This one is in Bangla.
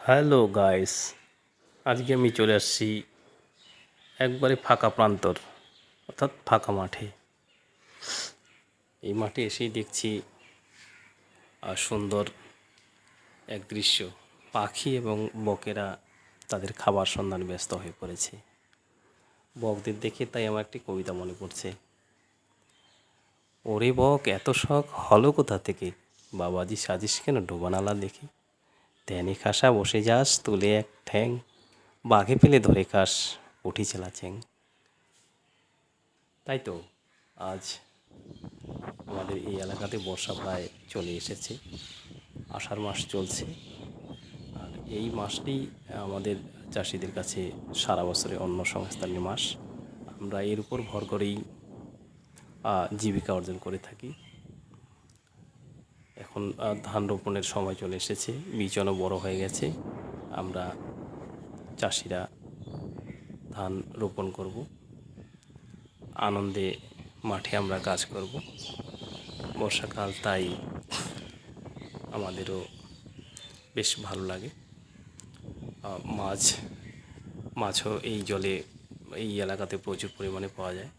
হ্যালো গাইস, আজকে আমি চলে আসছি একবারে ফাঁকা প্রান্তর অর্থাৎ ফাঁকা মাঠে। এই মাঠে এসেই দেখছি সুন্দর এক দৃশ্য। পাখি এবং বকেরা তাদের খাবার সন্ধানে ব্যস্ত হয়ে পড়েছে। বকদের দেখে তাই আমার একটি কবিতা মনে পড়ছে। ওরে বক, এত শখ হলো কোথা থেকে, বাবাজি সাজিস কেন ডোবানালা দেখে, ধ্যানে খাসা বসে যাস তুলে এক ঠ্যাং, বাঘে পেলে ধরে খাস উঠি চেলা চ্যাং। তাই তো আজ আমাদের এই এলাকাতে বর্ষা প্রায় চলে এসেছে, আষাঢ় মাস চলছে। আর এই মাসটি আমাদের চাষিদের কাছে সারা বছরে অন্য সংস্থানের মাস। আমরা এর উপর ভর করেই জীবিকা অর্জন করে থাকি। এখন ধান রোপণের সময় চলে এসেছে, বীজনও বড় হয়ে গেছে। আমরা চাষিরা ধান রোপণ করব, আনন্দে মাঠে আমরা কাজ করব। বর্ষাকাল তাই আমাদেরও বেশ ভালো লাগে। মাছও এই জলে এই এলাকাতে প্রচুর পরিমাণে পাওয়া যায়।